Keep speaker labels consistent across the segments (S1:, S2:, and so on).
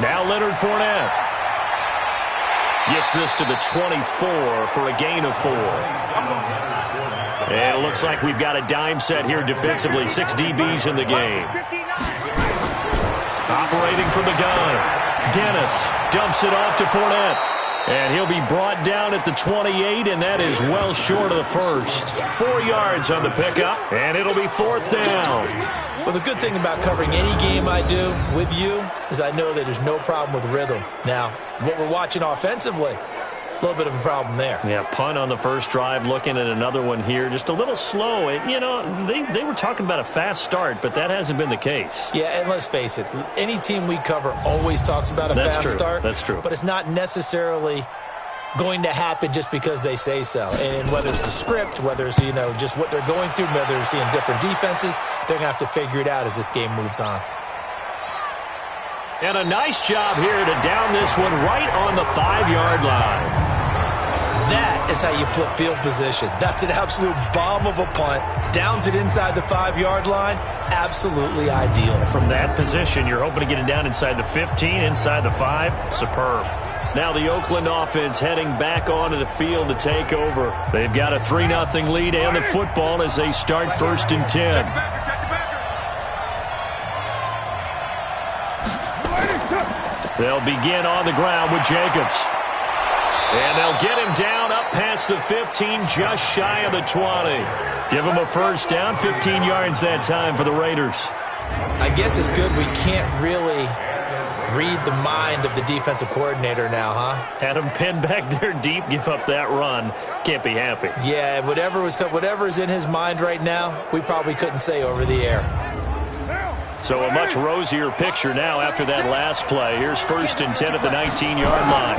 S1: Now Leonard Fournette gets this to the 24 for a gain of 4. And it looks like we've got a dime set here defensively. 6 DBs in the game. Operating from the gun. Dennis dumps it off to Fournette. And he'll be brought down at the 28, and that is well short of the first. 4 yards on the pickup, and it'll be 4th down.
S2: Well, the good thing about covering any game I do with you is I know that there's no problem with rhythm. Now, what we're watching offensively, a little bit of a problem there.
S1: Yeah, punt on the first drive, looking at another one here. Just a little slow. And, you know, they were talking about a fast start, but that hasn't been the case.
S2: Yeah, and let's face it, any team we cover always talks about a fast start.
S1: That's true.
S2: But it's not necessarily going to happen just because they say so. And whether it's the script, whether it's, you know, just what they're going through, whether it's seeing different defenses, they're going to have to figure it out as this game moves on.
S1: And a nice job here to down this one right on the 5-yard line.
S2: That is how you flip field position. That's an absolute bomb of a punt. Downs it inside the 5-yard line. Absolutely ideal.
S1: From that position, you're hoping to get it down inside the 15, inside the 5. Superb. Now the Oakland offense heading back onto the field to take over. They've got a 3-0 lead and the football as they start 1st and 10. They'll begin on the ground with Jacobs. And they'll get him down up past the 15, just shy of the 20. Give him a first down, 15 yards that time for the Raiders.
S2: I guess it's good we can't really read the mind of the defensive coordinator now, huh?
S1: Had him pinned back there deep, give up that run. Can't be happy.
S2: Yeah, whatever is in his mind right now, we probably couldn't say over the air.
S1: So a much rosier picture now after that last play. Here's 1st and 10 at the 19-yard line.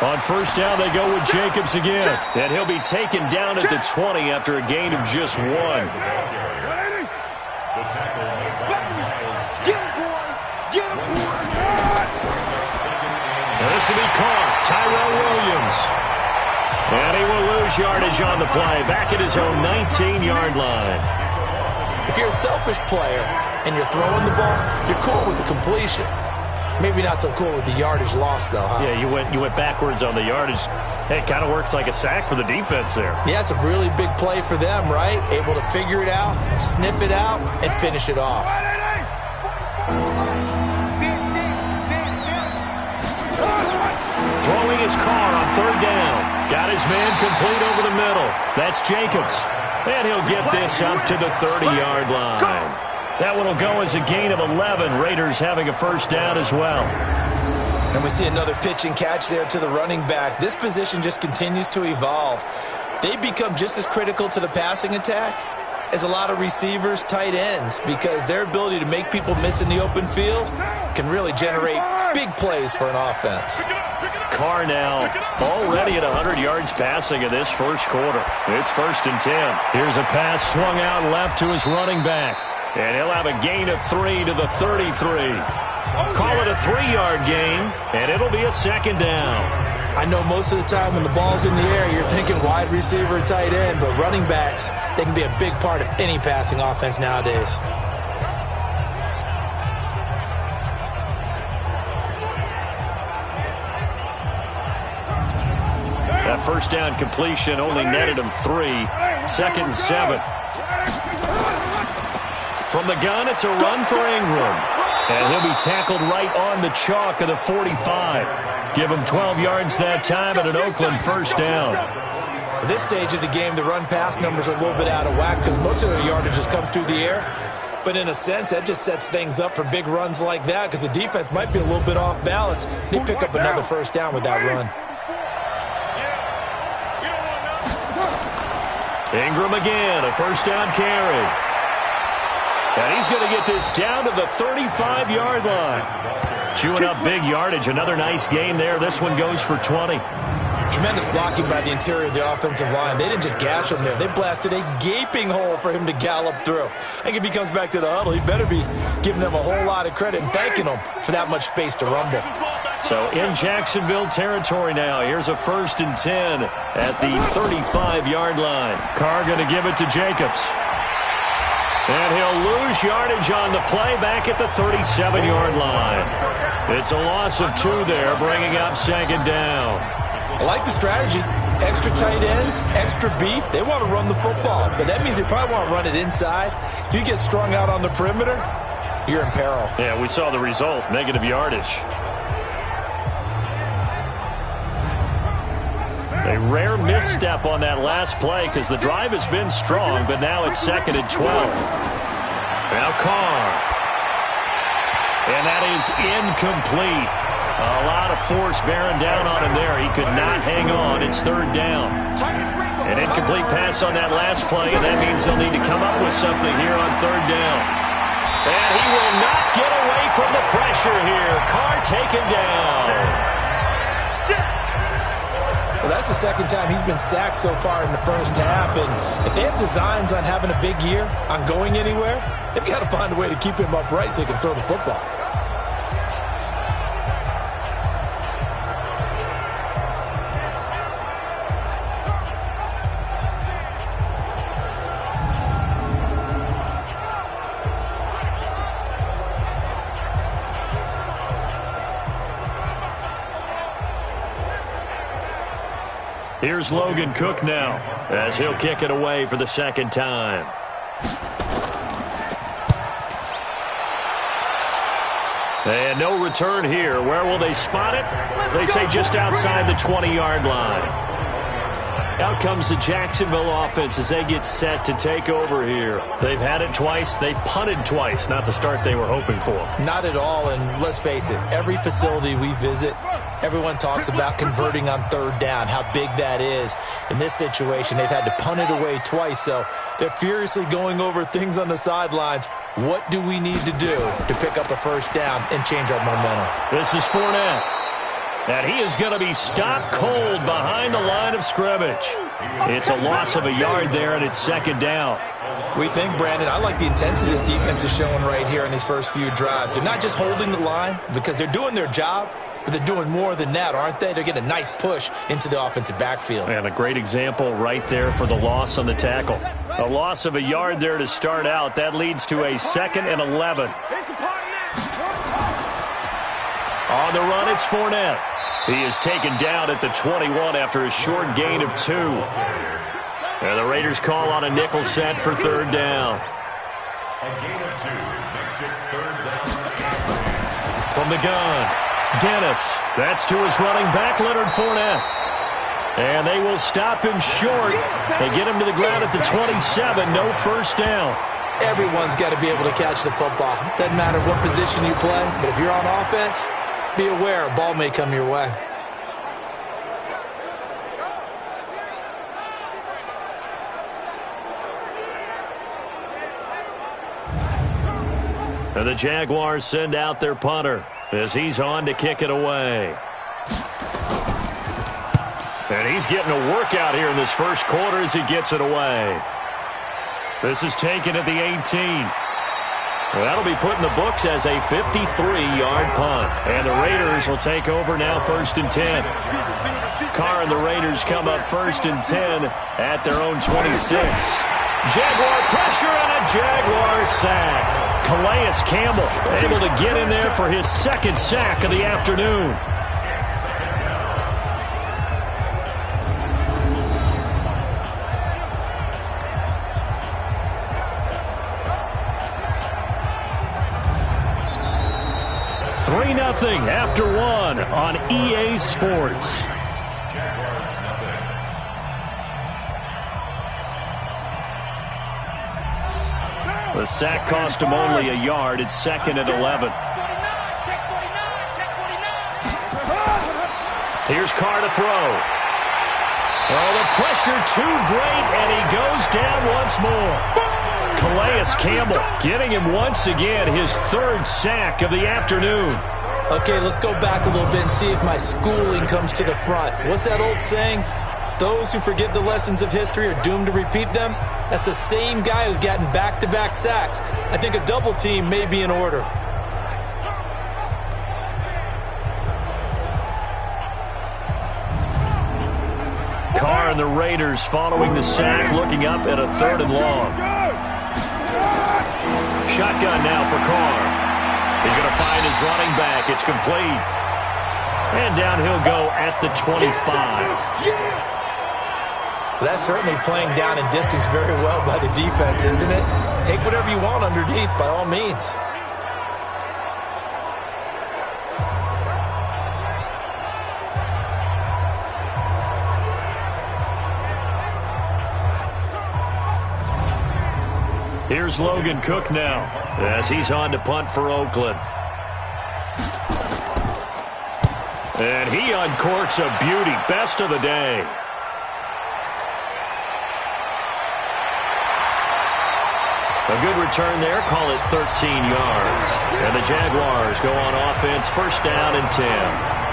S1: On first down, they go with Jacobs again. And he'll be taken down at the 20 after a gain of just 1. This will be caught. Tyrell Williams. And he will lose yardage on the play. Back at his own 19-yard line.
S2: If you're a selfish player and you're throwing the ball, you're cool with the completion. Maybe not so cool with the yardage loss, though, huh?
S1: Yeah, you went backwards on the yardage. Hey, it kind of works like a sack for the defense there.
S2: Yeah, it's a really big play for them, right? Able to figure it out, sniff it out, and finish it off.
S1: Throwing his car on 3rd down. Got his man complete over the middle. That's Jacobs. And he'll get this up to the 30-yard line. That one will go as a gain of 11. Raiders having a first down as well.
S2: And we see another pitch and catch there to the running back. This position just continues to evolve. They become just as critical to the passing attack as a lot of receivers, tight ends, because their ability to make people miss in the open field can really generate big plays for an offense.
S1: Carr now already at 100 yards passing in this first quarter. It's 1st and 10. Here's a pass swung out left to his running back. And he'll have a gain of 3 to the 33. Call it a 3-yard gain, and it'll be a 2nd down.
S2: I know most of the time when the ball's in the air, you're thinking wide receiver, tight end, but running backs, they can be a big part of any passing offense nowadays.
S1: That first down completion only netted him 3. 2nd and 7. From the gun, it's a run for Ingram. And he'll be tackled right on the chalk of the 45. Give him 12 yards that time at an Oakland first down.
S2: At this stage of the game, the run-pass numbers are a little bit out of whack because most of their yardage has come through the air. But in a sense, that just sets things up for big runs like that because the defense might be a little bit off balance. They pick up another first down with that run.
S1: Ingram again, a first down carry. And he's going to get this down to the 35-yard line. Chewing up big yardage. Another nice gain there. This one goes for 20.
S2: Tremendous blocking by the interior of the offensive line. They didn't just gash him there. They blasted a gaping hole for him to gallop through. I think if he comes back to the huddle, he better be giving them a whole lot of credit and thanking them for that much space to rumble.
S1: So in Jacksonville territory now. Here's a 1st and 10 at the 35-yard line. Carr going to give it to Jacobs. And he'll lose yardage on the play back at the 37-yard line. It's a loss of 2 there, bringing up second down.
S2: I like the strategy. Extra tight ends, extra beef. They want to run the football, but that means they probably want to run it inside. If you get strung out on the perimeter, you're in peril.
S1: Yeah, we saw the result, negative yardage. A rare misstep on that last play because the drive has been strong, but now it's 2nd and 12. Now Carr. And that is incomplete. A lot of force bearing down on him there. He could not hang on. It's 3rd down. An incomplete pass on that last play, and that means they'll need to come up with something here on 3rd down. And he will not get away from the pressure here. Carr taken down.
S2: Well, that's the 2nd time he's been sacked so far in the first half, and if they have designs on having a big year, on going anywhere, they've got to find a way to keep him upright so he can throw the football.
S1: Here's Logan Cook now as he'll kick it away for the 2nd time. And no return here. Where will they spot it? They say just outside the 20-yard line. Out comes the Jacksonville offense as they get set to take over here. They've had it twice. They've punted twice. Not the start they were hoping for.
S2: Not at all, and let's face it, every facility we visit, everyone talks about converting on 3rd down, how big that is. In this situation, they've had to punt it away twice, so they're furiously going over things on the sidelines. What do we need to do to pick up a 1st down and change our momentum?
S1: This is Fournette. And he is going to be stopped cold behind the line of scrimmage. It's a loss of a yard there, and it's 2nd down.
S2: We think, Brandon, I like the intensity this defense is showing right here in these first few drives. They're not just holding the line because they're doing their job, but they're doing more than that, aren't they? They're getting a nice push into the offensive backfield.
S1: And a great example right there for the loss on the tackle. A loss of a yard there to start out. That leads to a 2nd and 11. On the run, it's Fournette. He is taken down at the 21 after a short gain of 2. And the Raiders call on a nickel set for 3rd down.
S3: A gain of 2 makes it 3rd down.
S1: From the gun, Dennis. That's to his running back, Leonard Fournette. And they will stop him short. They get him to the ground at the 27. No 1st down.
S2: Everyone's got to be able to catch the football. Doesn't matter what position you play, but if you're on offense, be aware a ball may come your way.
S1: And the Jaguars send out their punter as he's on to kick it away. And he's getting a workout here in this first quarter as he gets it away. This is taken at the 18. Well, that'll be put in the books as a 53-yard punt. And the Raiders will take over now 1st and 10. Carr and the Raiders come up 1st and 10 at their own 26. Jaguar pressure and a Jaguar sack. Calais Campbell able to get in there for his 2nd sack of the afternoon. Nothing after 1 on EA Sports. The sack cost him only a yard. It's 2nd and 11. Here's Carr to throw. Oh, the pressure too great, and he goes down once more. Calais Campbell getting him once again his 3rd sack of the afternoon.
S2: Okay, let's go back a little bit and see if my schooling comes to the front. What's that old saying? Those who forget the lessons of history are doomed to repeat them. That's the same guy who's gotten back-to-back sacks. I think a double team may be in order.
S1: Carr and the Raiders following the sack, looking up at a 3rd and long. Shotgun now for Carr. He's going to find his running back. It's complete. And down he'll go at the 25.
S2: That's certainly playing down in distance very well by the defense, isn't it? Take whatever you want underneath, by all means.
S1: Here's Logan Cook now as he's on to punt for Oakland. And he uncorks a beauty. Best of the day. A good return there. Call it 13 yards. And the Jaguars go on offense. First down and 10.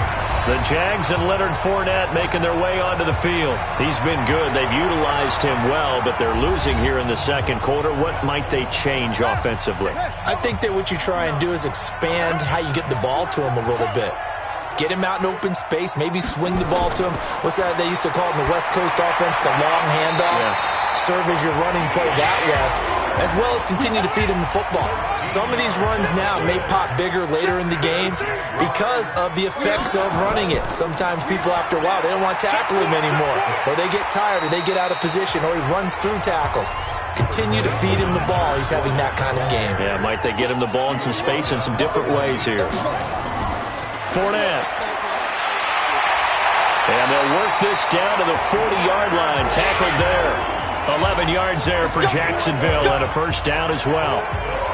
S1: The Jags and Leonard Fournette making their way onto the field. He's been good. They've utilized him well, but they're losing here in the second quarter. What might they change offensively?
S2: I think that what you try and do is expand how you get the ball to him a little bit. Get him out in open space, maybe swing the ball to him. What's that they used to call it in the West Coast offense, the long handoff? Yeah. Serve as your running play that way, as well as continue to feed him the football. Some of these runs now may pop bigger later in the game because of the effects of running it. Sometimes people, after a while, they don't want to tackle him anymore, or they get tired, or they get out of position, or he runs through tackles. Continue to feed him the ball. He's having that kind of game.
S1: Yeah, might they get him the ball in some space in some different ways here. Fournette. And they'll work this down to the 40-yard line. Tackled there. 11 yards there for Jacksonville and a first down as well.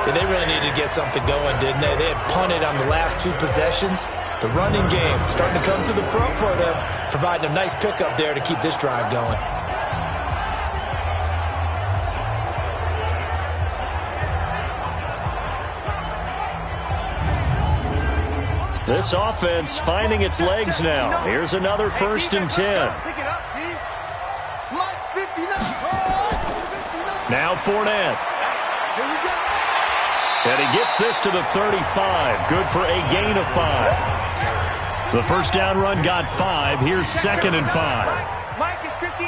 S2: Yeah, they really needed to get something going, didn't they? They had punted on the last two possessions. The running game starting to come to the front for them, providing a nice pickup there to keep this drive going.
S1: This offense finding its legs now. Here's another first and 10. Now Fournette. And he gets this to the 35. Good for a gain of 5. The first down run got 5. Here's second and 5.
S4: Mike is 59.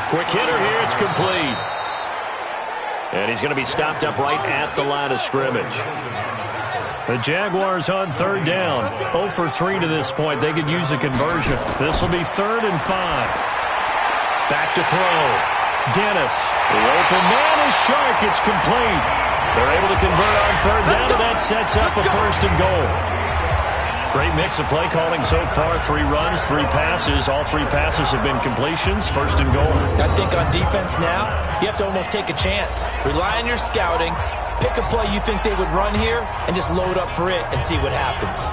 S1: Quick hitter here. It's complete. And he's going to be stopped up right at the line of scrimmage. The Jaguars on third down. 0 for 3 to this point. They could use a conversion. This will be 3rd and 5. Back to throw. Dennis. The open man is Shark. It's complete. They're able to convert on third down, and that sets up a first and goal. Great mix of play calling so far. 3 runs, 3 passes. All 3 passes have been completions. First and goal.
S2: I think on defense now, you have to almost take a chance. Rely on your scouting. Pick a play you think they would run here and just load up for it and see what happens.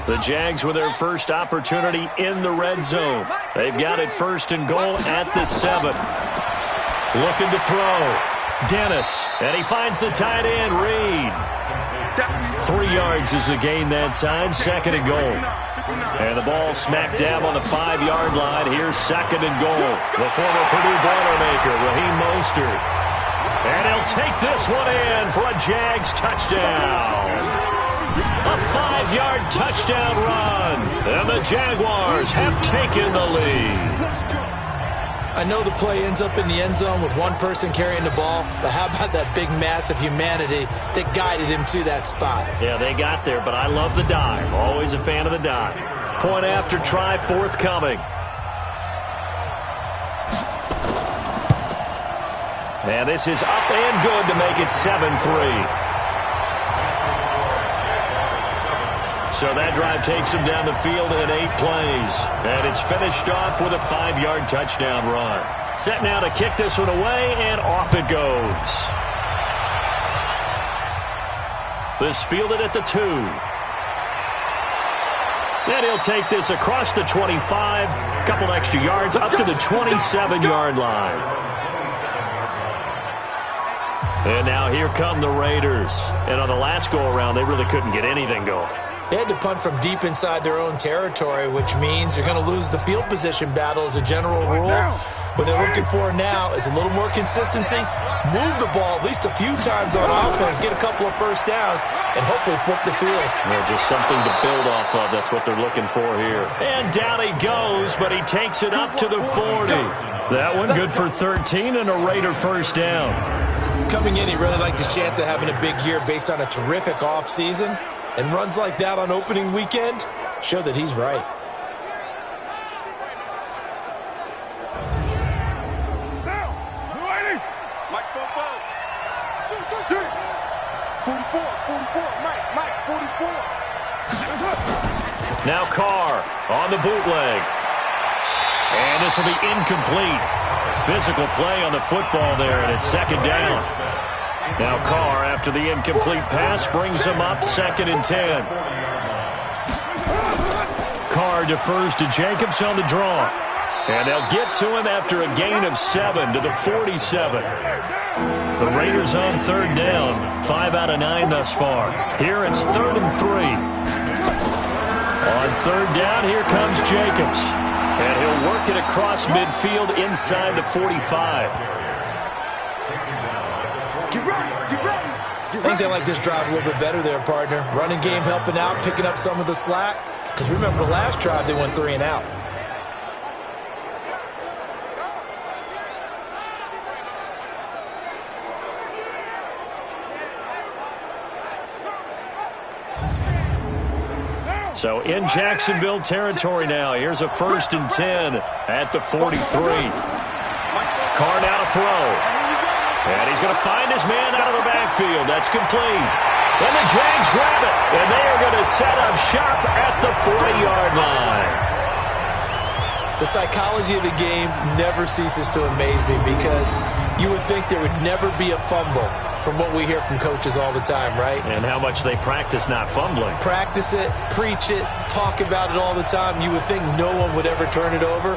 S1: The Jags with their first opportunity in the red zone. They've got it first and goal at the 7. Looking to throw. Dennis. And he finds the tight end, Reed. 3 yards is the gain that time. Second and goal. And the ball smack dab on the 5-yard line. Here's second and goal. The former Purdue Boilermaker, Raheem Mostert. And he'll take this one in for a Jags touchdown. A 5-yard touchdown run. And the Jaguars have taken the lead.
S2: I know the play ends up in the end zone with one person carrying the ball, but how about that big mass of humanity that guided him to that spot?
S1: Yeah, they got there, but I love the dive. Always a fan of the dive. Point after try forthcoming. And this is up and good to make it 7-3. So that drive takes him down the field in 8 plays. And it's finished off with a 5-yard touchdown run. Set now to kick this one away, and off it goes. This fielded at the 2. And he'll take this across the 25. Couple extra yards up to the 27-yard line. And now here come the Raiders. And on the last go-around, they really couldn't get anything going.
S2: They had to punt from deep inside their own territory, which means you're going to lose the field position battle as a general rule. What they're looking for now is a little more consistency, move the ball at least a few times on offense, get a couple of first downs, and hopefully flip the field.
S1: Yeah, just something to build off of. That's what they're looking for here. And down he goes, but he takes it up to the 40. That one good for 13 and a Raider first down.
S2: Coming in, he really liked his chance of having a big year based on a terrific offseason. And runs like that on opening weekend show that he's right.
S1: Now Carr on the bootleg. And this will be incomplete. Physical play on the football there, and it's second down. Now Carr, after the incomplete pass, brings him up 2nd and 10. Carr defers to Jacobs on the draw. And they'll get to him after a gain of 7 to the 47. The Raiders on 3rd down, 5 out of 9 thus far. Here it's 3rd and 3. On 3rd down, here comes Jacobs. And he'll work it across midfield inside the 45.
S2: I think they like this drive a little bit better there, partner. Running game helping out, picking up some of the slack. Because remember, the last drive they went 3 and out.
S1: So in Jacksonville territory now. Here's a 1st and 10 at the 43. Carr now to throw. And he's going to find his man out of the backfield. That's complete. And the Jags grab it. And they are going to set up shop at the 40-yard line.
S2: The psychology of the game never ceases to amaze me because you would think there would never be a fumble from what we hear from coaches all the time, right?
S1: And how much they practice not fumbling.
S2: Practice it, preach it, talk about it all the time. You would think no one would ever turn it over.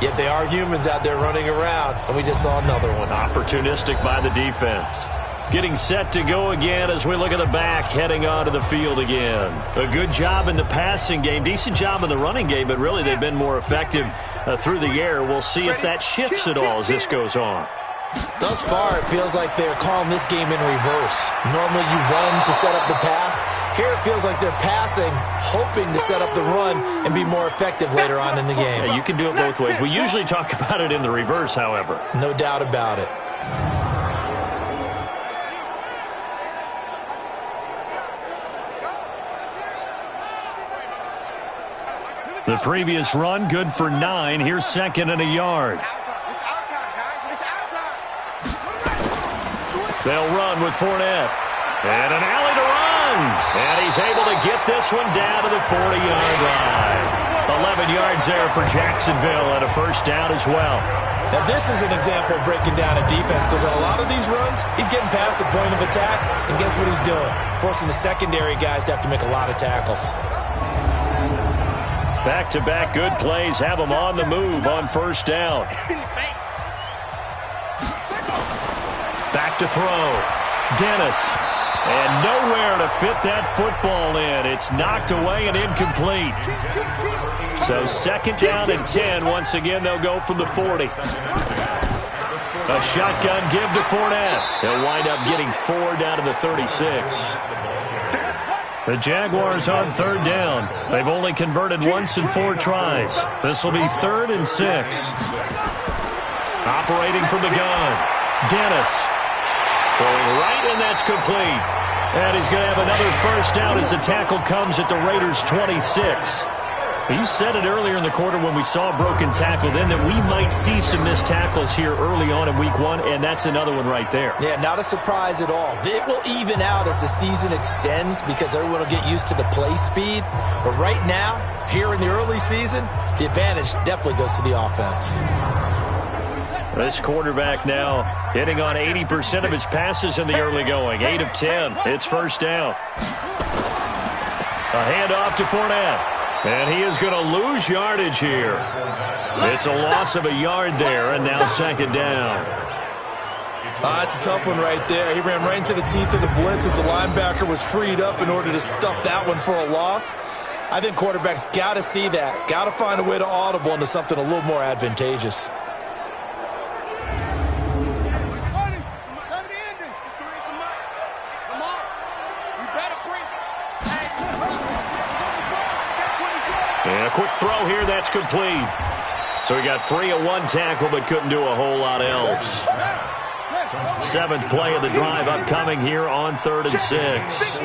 S2: Yet they are humans out there running around, and we just saw another one.
S1: Opportunistic by the defense. Getting set to go again as we look at the back, heading onto the field again. A good job in the passing game, decent job in the running game, but really they've been more effective through the air. We'll see if that shifts at all as this goes on.
S2: Thus far, it feels like they're calling this game in reverse. Normally you run to set up the pass. Here it feels like they're passing, hoping to set up the run and be more effective later on in the game.
S1: Yeah, you can do it both ways. We usually talk about it in the reverse, however.
S2: No doubt about it.
S1: The previous run, good for 9. Here's 2nd and a yard. They'll run with Fournette. And an alley to run. And he's able to get this one down to the 40-yard line. 11 yards there for Jacksonville and a first down as well.
S2: Now this is an example of breaking down a defense because on a lot of these runs, he's getting past the point of attack. And guess what he's doing? Forcing the secondary guys to have to make a lot of tackles.
S1: Back-to-back good plays have them on the move on first down. Back to throw. Dennis. And nowhere to fit that football in. It's knocked away and incomplete. So 2nd down and 10. Once again, they'll go from the 40. A shotgun give to Fournette. They'll wind up getting 4 down to the 36. The Jaguars on 3rd down. They've only converted once in 4 tries. This will be 3rd and 6. Operating from the gun. Dennis. Throwing right, and that's complete. And he's going to have another first down as the tackle comes at the Raiders' 26. You said it earlier in the quarter when we saw a broken tackle then that we might see some missed tackles here early on in week 1, and that's another one right there.
S2: Yeah, not a surprise at all. It will even out as the season extends because everyone will get used to the play speed. But right now, here in the early season, the advantage definitely goes to the offense.
S1: This quarterback now hitting on 80% of his passes in the early going. 8 of 10. It's first down. A handoff to Fournette. And he is going to lose yardage here. It's a loss of a yard there, and now 2nd down.
S2: That's a tough one right there. He ran right into the teeth of the blitz as the linebacker was freed up in order to stop that one for a loss. I think quarterbacks got to see that. Got to find a way to audible into something a little more advantageous.
S4: You better
S1: And a quick throw here, that's complete. So he got free of one tackle but couldn't do a whole lot else. 7th play of the drive upcoming here on 3rd and 6.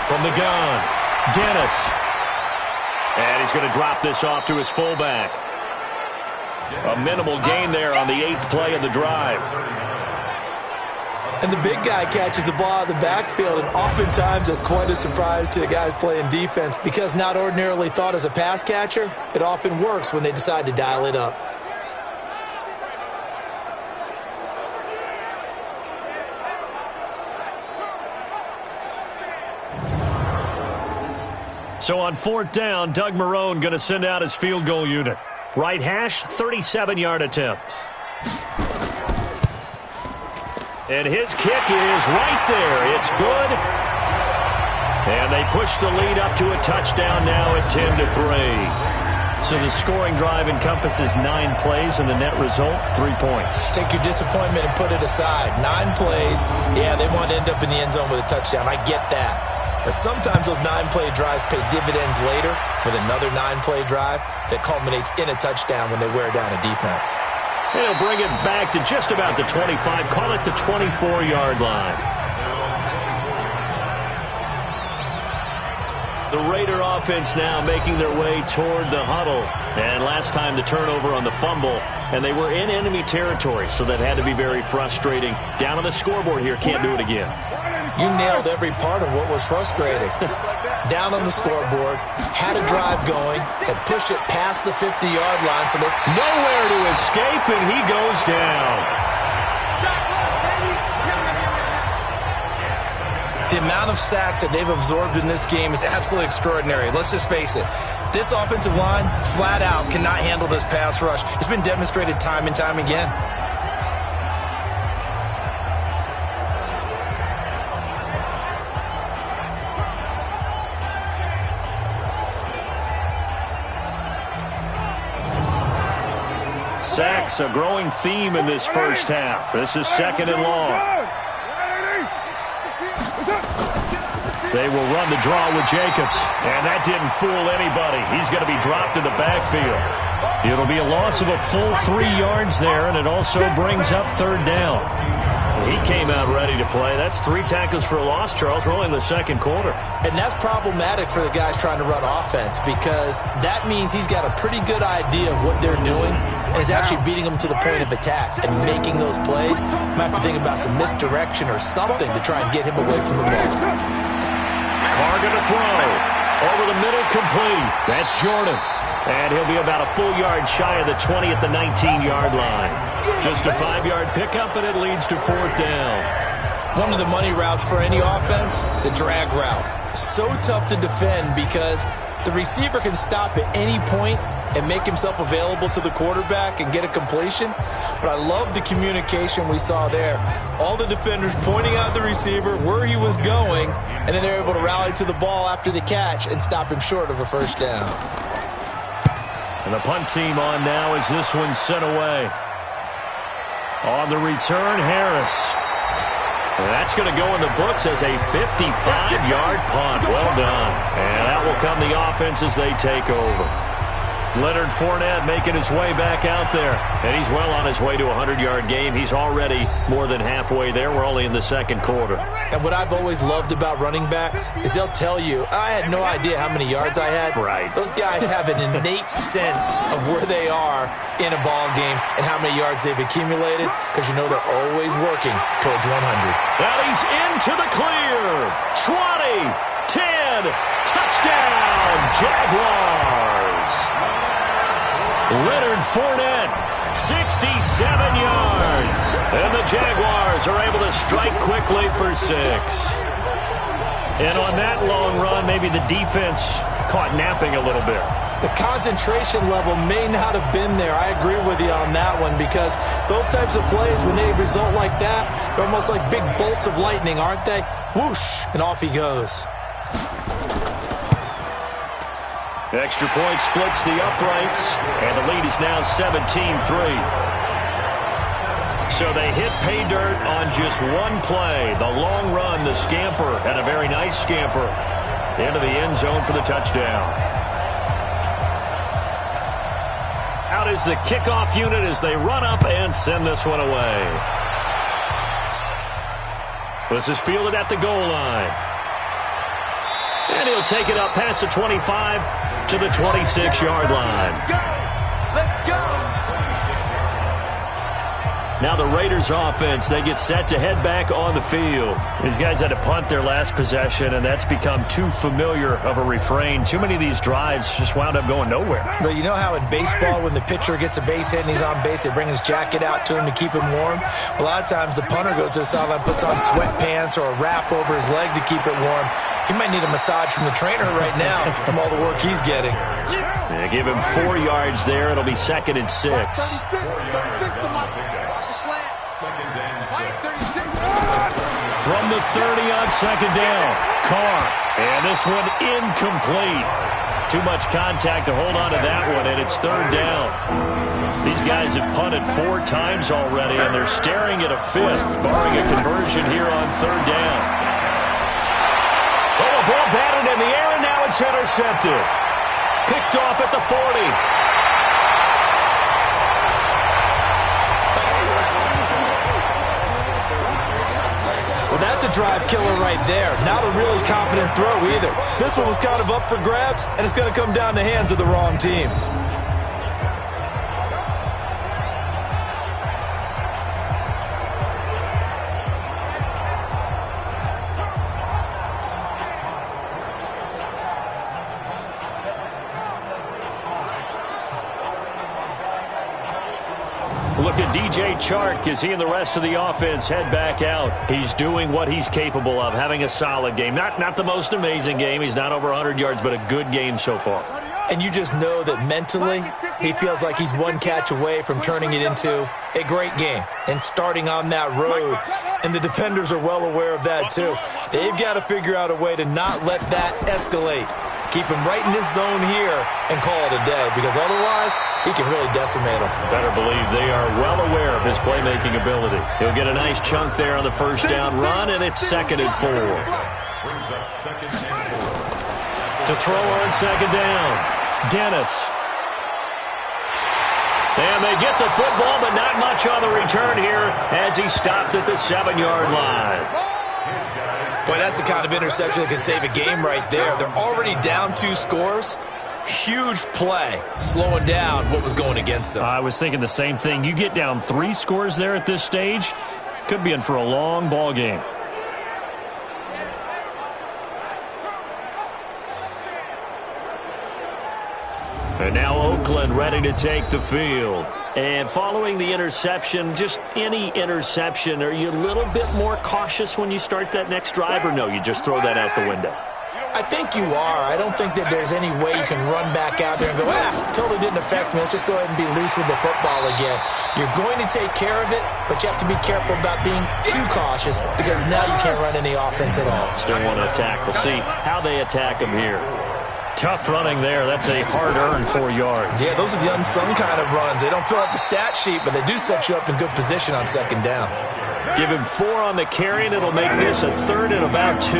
S1: From the gun, Dennis. And he's going to drop this off to his fullback. A minimal gain there on the 8th play of the drive.
S2: And the big guy catches the ball out of the backfield, and oftentimes that's quite a surprise to the guys playing defense because not ordinarily thought as a pass catcher, it often works when they decide to dial it up.
S1: So on 4th down, Doug Marrone going to send out his field goal unit. Right hash, 37-yard attempt. And his kick is right there. It's good. And they push the lead up to a touchdown now at 10-3. So the scoring drive encompasses 9 plays, and the net result, 3 points.
S2: Take your disappointment and put it aside. 9 plays, yeah, they want to end up in the end zone with a touchdown. I get that. But sometimes those 9-play drives pay dividends later with another 9-play drive that culminates in a touchdown when they wear down a defense.
S1: And he'll bring it back to just about the 25, call it the 24-yard line. The Raider offense now making their way toward the huddle. And last time the turnover on the fumble, and they were in enemy territory, so that had to be very frustrating. Down on the scoreboard here, can't do it again.
S2: You nailed every part of what was frustrating. Down on the scoreboard, had a drive going, had pushed it past the 50-yard line, so that
S1: nowhere to escape, and he goes down.
S2: The amount of sacks that they've absorbed in this game is absolutely extraordinary. Let's just face it. This offensive line, flat out, cannot handle this pass rush. It's been demonstrated time and time again.
S1: Sacks, a growing theme in this first half. This is 2nd and long. They will run the draw with Jacobs. And that didn't fool anybody. He's going to be dropped in the backfield. It'll be a loss of a full 3 yards there, and it also brings up 3rd down. He came out ready to play. That's 3 tackles for a loss, Charles. We're only in the 2nd quarter.
S2: And that's problematic for the guys trying to run offense because that means he's got a pretty good idea of what they're doing and is actually beating them to the point of attack and making those plays. Might have to think about some misdirection or something to try and get him away from the ball.
S1: Carr going to throw. Over the middle, complete. That's Jordan. And he'll be about a full yard shy of the 20 at the 19-yard line. Just a 5-yard pickup, and it leads to 4th down.
S2: One of the money routes for any offense, the drag route. So tough to defend because the receiver can stop at any point and make himself available to the quarterback and get a completion. But I love the communication we saw there. All the defenders pointing out the receiver, where he was going, and then they're able to rally to the ball after the catch and stop him short of a 1st down.
S1: And the punt team on now as this one's sent away. On the return, Harris. And that's going to go in the books as a 55-yard punt. Well done. And that will come the offense as they take over. Leonard Fournette making his way back out there. And he's well on his way to a 100-yard game. He's already more than halfway there. We're only in the 2nd quarter.
S2: And what I've always loved about running backs is they'll tell you, I had no idea how many yards I had.
S1: Right.
S2: Those guys have an innate sense of where they are in a ball game and how many yards they've accumulated because you know they're always working towards 100.
S1: Well, he's into the clear. 20, 10, touchdown, Jaguars. Leonard Fournette, 67 yards. And the Jaguars are able to strike quickly for 6. And on that long run, maybe the defense caught napping a little bit.
S2: The concentration level may not have been there. I agree with you on that one because those types of plays, when they result like that, they're almost like big bolts of lightning, aren't they? Whoosh, and off he goes.
S1: Extra point splits the uprights, and the lead is now 17-3. So they hit pay dirt on just one play. The long run, the scamper, and a very nice scamper. into the end zone for the touchdown. Out is the kickoff unit as they run up and send this one away. This is fielded at the goal line. And he'll take it up past the 25 to the 26-yard line.
S4: Let's go.
S1: Now the Raiders offense, they get set to head back on the field. These guys had to punt their last possession, and that's become too familiar of a refrain. Too many of these drives just wound up going nowhere.
S2: But you know how in baseball, when the pitcher gets a base hit and he's on base, they bring his jacket out to him to keep him warm? A lot of times the punter goes to the sideline, puts on sweatpants or a wrap over his leg to keep it warm. He might need a massage from the trainer right now from all the work he's getting.
S1: They give him 4 yards there. It'll be 2nd and 6.
S4: 36 to Mike.
S1: From the 30 on 2nd down, Carr. And this one incomplete. Too much contact to hold on to that one, and it's 3rd down. These guys have punted 4 times already, and they're staring at a 5th, barring a conversion here on 3rd down. Oh, a ball batted in the air, and now it's intercepted. Picked off at the 40.
S2: Well, that's a drive killer right there. Not a really confident throw either. This one was kind of up for grabs, and it's going to come down the hands of the wrong team.
S1: Look at DJ Chark as he and the rest of the offense head back out. He's doing what he's capable of, having a solid game. Not the most amazing game. He's not over 100 yards, but a good game so far.
S2: And you just know that mentally, he feels like he's one catch away from turning it into a great game and starting on that road. And the defenders are well aware of that, too. They've got to figure out a way to not let that escalate. Keep him right in this zone here and call it a day, because otherwise he can really decimate them.
S1: Better believe they are well aware of his playmaking ability. He'll get a nice chunk there on the 1st down run, and it's 2nd and 4.
S3: Brings up 2nd and 4.
S1: To throw on 2nd down, Dennis. And they get the football, but not much on the return here as he stopped at the 7-yard line.
S2: Boy, that's the kind of interception that can save a game right there. They're already down 2 scores. Huge play, slowing down what was going against them.
S1: I was thinking the same thing. You get down 3 scores there at this stage, could be in for a long ball game. And now Oakland ready to take the field. And following the interception, just any interception, are you a little bit more cautious when you start that next drive, or no, you just throw that out the window?
S2: I think you are. I don't think that there's any way you can run back out there and go, totally didn't affect me. Let's just go ahead and be loose with the football again. You're going to take care of it, but you have to be careful about being too cautious, because now you can't run any offense at all.
S1: Still want to attack. We'll see how they attack him here. Tough running there. That's a hard-earned 4 yards.
S2: Yeah, those are the unsung kind of runs. They don't fill out the stat sheet, but they do set you up in good position on 2nd down.
S1: Give him 4 on the carry, and it'll make this a 3rd and about 2.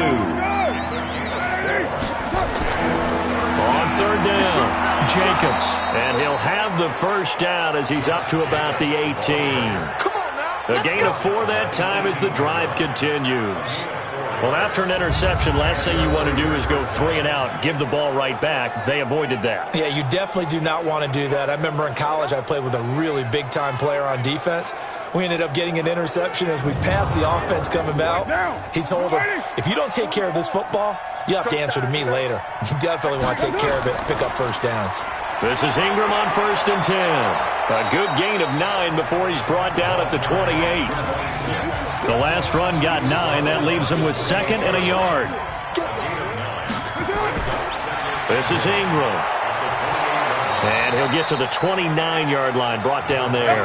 S1: On 3rd down, Jacobs. And he'll have the 1st down as he's up to about the 18. A gain of 4 that time as the drive continues. Well, after an interception, last thing you want to do is go 3 and out, give the ball right back. They avoided that.
S2: Yeah, you definitely do not want to do that. I remember in college I played with a really big-time player on defense. We ended up getting an interception as we passed the offense coming out. He told him, if you don't take care of this football, you have to answer to me later. You definitely want to take care of it, pick up 1st downs.
S1: This is Ingram on 1st and 10. A good gain of 9 before he's brought down at the 28. The last run got 9. That leaves him with 2nd and a yard. This is Ingram. And he'll get to the 29-yard line, brought down there.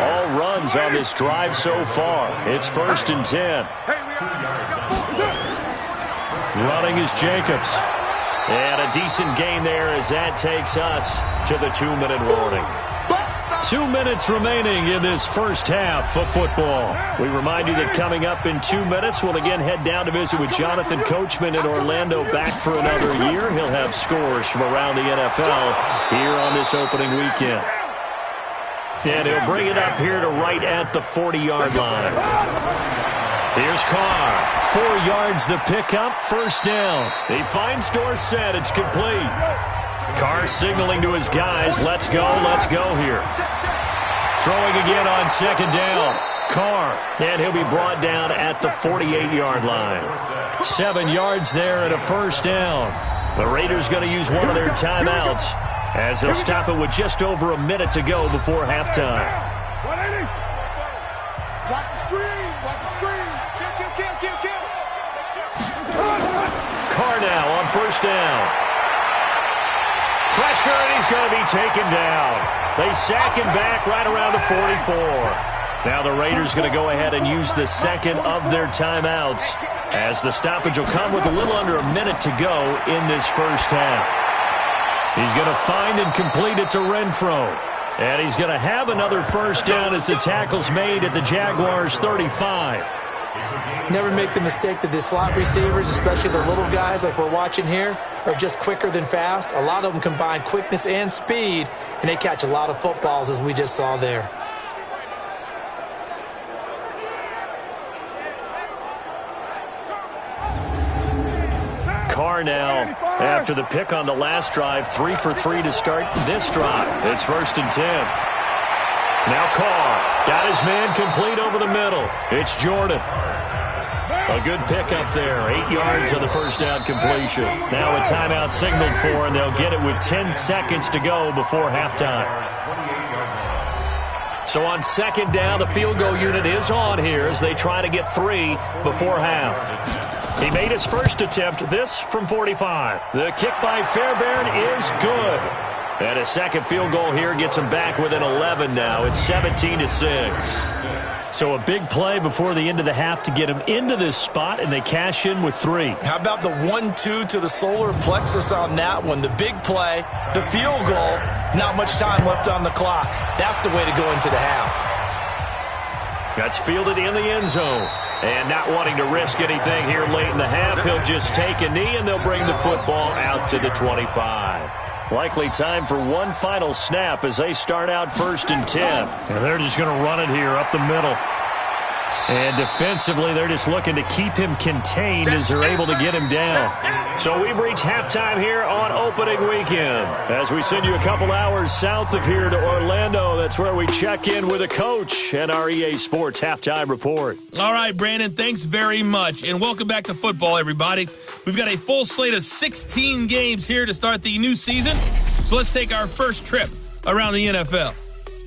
S1: All runs on this drive so far. It's 1st and 10. Running is Jacobs. And a decent gain there as that takes us to the 2-minute warning. 2 minutes remaining in this first half of football. We remind you that coming up in 2 minutes, we'll again head down to visit with Jonathan Coachman in Orlando, back for another year. He'll have scores from around the NFL here on this opening weekend. And he'll bring it up here to right at the 40-yard line. Here's Carr. 4 yards the pickup, first down. He finds Dorsett. It's complete. Carr signaling to his guys, let's go here. Throwing again on second down. Carr, and he'll be brought down at the 48-yard line. 7 yards there and a first down. The Raiders going to use one of their timeouts as they'll stop it with just over a minute to go before halftime.
S4: Watch the screen. Watch the screen. Kill.
S1: Carr now on first down. Pressure, and he's going to be taken down. They sack him back right around the 44. Now the Raiders going to go ahead and use the second of their timeouts as the stoppage will come with a little under a minute to go in this first half. He's going to find and complete it to Renfro. And he's going to have another first down as the tackle's made at the Jaguars' 35.
S2: Never make the mistake that the slot receivers, especially the little guys like we're watching here, are just quicker than fast. A lot of them combine quickness and speed, and they catch a lot of footballs, as we just saw there.
S1: Carr now, after the pick on the last drive, 3 for 3 to start this drive. It's 1st and 10. Now Carr got his man complete over the middle. It's Jordan. A good pickup there. 8 yards on the first down completion. Now a timeout signaled for, and they'll get it with 10 seconds to go before halftime. So on second down, the field goal unit is on here as they try to get 3 before half. He made his first attempt, this from 45. The kick by Fairbairn is good. And a second field goal here gets him back within 11 now. It's 17-6. So a big play before the end of the half to get him into this spot, and they cash in with 3.
S2: How about the 1-2 to the solar plexus on that one? The big play, the field goal, not much time left on the clock. That's the way to go into the half.
S1: That's fielded in the end zone. And not wanting to risk anything here late in the half, he'll just take a knee, and they'll bring the football out to the 25. Likely time for one final snap as they start out 1st and 10. And they're just going to run it here up the middle. And defensively, they're just looking to keep him contained as they're able to get him down. So we've reached halftime here on opening weekend. As we send you a couple hours south of here to Orlando, that's where we check in with a coach and our EA Sports halftime report.
S5: All right, Brandon, thanks very much. And welcome back to football, everybody. We've got a full slate of 16 games here to start the new season. So let's take our first trip around the NFL.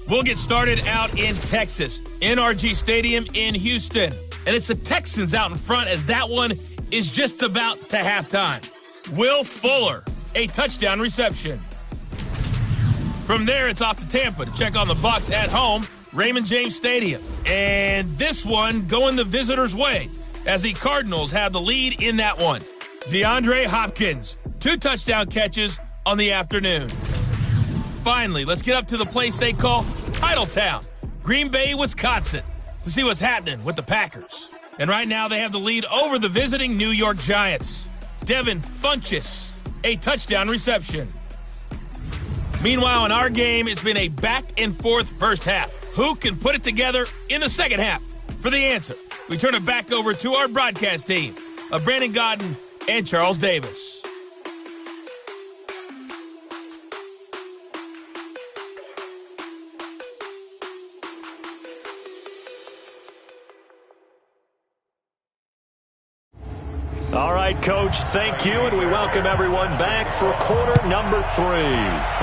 S5: We'll get started out in Texas, NRG Stadium in Houston. And it's the Texans out in front as that one is just about to halftime. Will Fuller, a touchdown reception. From there, it's off to Tampa to check on the Bucs at home, Raymond James Stadium. And this one going the visitors' way as the Cardinals have the lead in that one. DeAndre Hopkins, 2 touchdown catches on the afternoon. Finally, let's get up to the place they call Titletown, Green Bay, Wisconsin, to see what's happening with the Packers. And right now they have the lead over the visiting New York Giants. Devin Funchess, a touchdown reception. Meanwhile, in our game, it's been a back-and-forth first half. Who can put it together in the second half? For the answer, we turn it back over to our broadcast team of Brandon Godden and Charles Davis.
S1: All right, Coach, thank you, and we welcome everyone back for quarter number 3.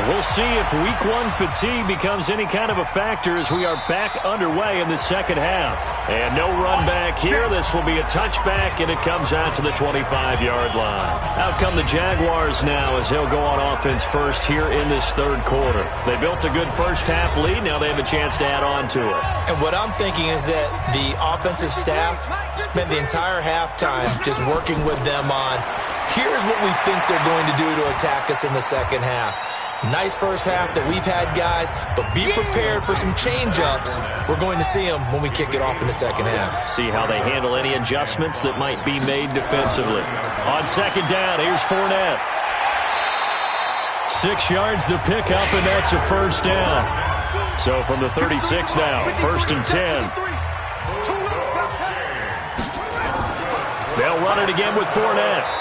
S1: We'll see if week 1 fatigue becomes any kind of a factor as we are back underway in the second half. And no run back here. This will be a touchback, and it comes out to the 25-yard line. Out come the Jaguars now as they'll go on offense first here in this third quarter. They built a good first half lead. Now they have a chance to add on to it.
S2: And what I'm thinking is that the offensive staff spent the entire halftime just working with them on, here's what we think they're going to do to attack us in the second half. Nice first half that we've had, guys, but be prepared for some change-ups. We're going to see them when we kick it off in the second half.
S1: See how they handle any adjustments that might be made defensively. On second down, here's Fournette. 6 yards the pickup, and that's a first down. So from the 36 now, first and 10. They'll run it again with Fournette.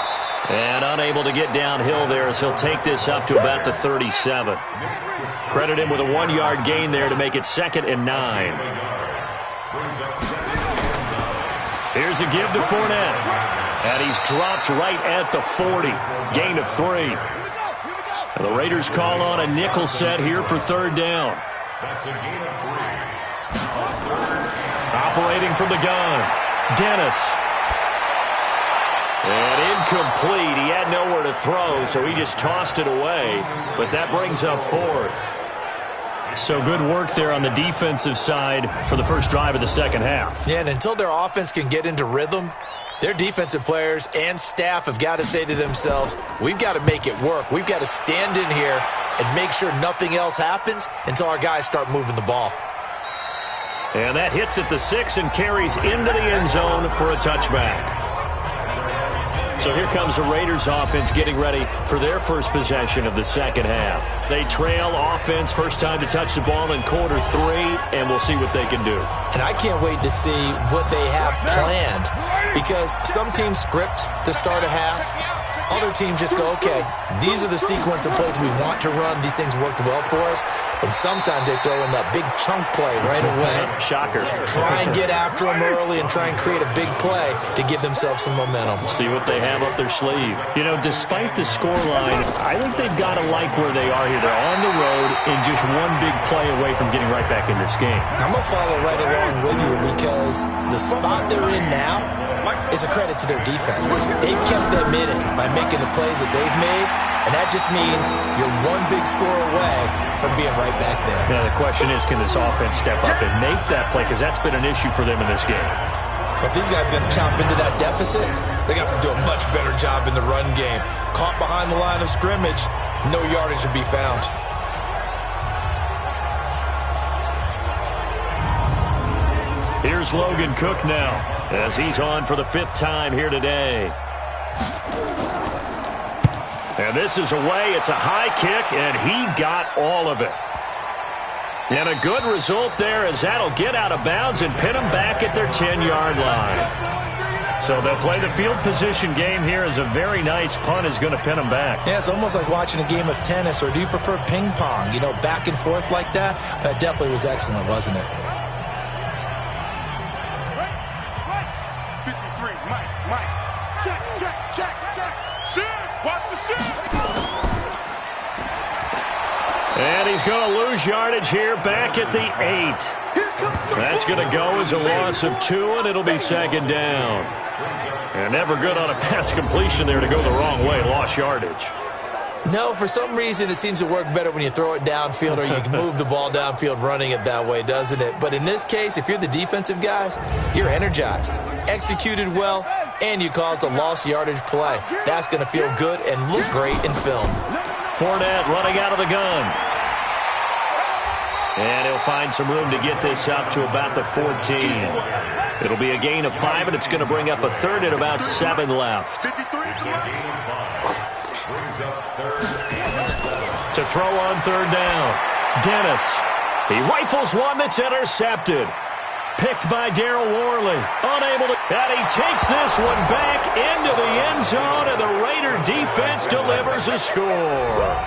S1: And unable to get downhill there as he'll take this up to about the 37. Credit him with a 1-yard gain there to make it 2nd and 9. Here's a give to Fournette. And he's dropped right at the 40. Gain of 3. And the Raiders call on a nickel set here for third down. Operating from the gun, Dennis. And incomplete. He had nowhere to throw, so he just tossed it away. But that brings up 4th. So good work there on the defensive side for the first drive of the second half.
S2: Yeah, and until their offense can get into rhythm, their defensive players and staff have got to say to themselves, we've got to make it work. We've got to stand in here and make sure nothing else happens until our guys start moving the ball.
S1: And that hits at the 6 and carries into the end zone for a touchback. So here comes the Raiders offense getting ready for their first possession of the second half. They trail offense, first time to touch the ball in quarter 3, and we'll see what they can do.
S2: And I can't wait to see what they have planned, because some teams script to start a half. Other teams just go, okay, these are the sequence of plays we want to run. These things worked well for us. And sometimes they throw in that big chunk play right away.
S1: Shocker.
S2: Try and get after them early and try and create a big play to give themselves some momentum.
S1: See what they have up their sleeve. You know, despite the scoreline, I think they've got to like where they are here. They're on the road and just one big play away from getting right back in this game.
S2: I'm going to follow right along with you, because the spot they're in now is a credit to their defense. They've kept them in it by making the plays that they've made, and that just means you're one big score away from being right back there.
S1: Now the question is, can this offense step up and make that play? Because that's been an issue for them in this game.
S2: If these guys are going to chomp into that deficit, they got to do a much better job in the run game. Caught behind the line of scrimmage, no yardage to be found.
S1: Here's Logan Cook now, as he's on for the 5th time here today. And this is away. It's a high kick, and he got all of it. And a good result there, as that'll get out of bounds and pin them back at their 10-yard line. So they'll play the field position game here, as a very nice punt is going to pin them back.
S2: Yeah, it's almost like watching a game of tennis, or do you prefer ping pong? You know, back and forth like that? That definitely was excellent, wasn't it?
S1: And he's going to lose yardage here back at the 8. That's going to go as a loss of 2, and it'll be 2nd down. And never good on a pass completion there to go the wrong way. Lost yardage.
S2: No, for some reason it seems to work better when you throw it downfield, or you can move the ball downfield running it that way, doesn't it? But in this case, if you're the defensive guys, you're energized, executed well, and you caused a lost yardage play. That's going to feel good and look great in film.
S1: Fournette running out of the gun. And he'll find some room to get this up to about the 14. It'll be a gain of 5, and it's going to bring up a 3rd and about 7 left. To throw on 3rd down. Dennis. He rifles one that's intercepted. Picked by Daryl Worley. Unable to... And he takes this one back into the end zone, and the Raider defense delivers a score.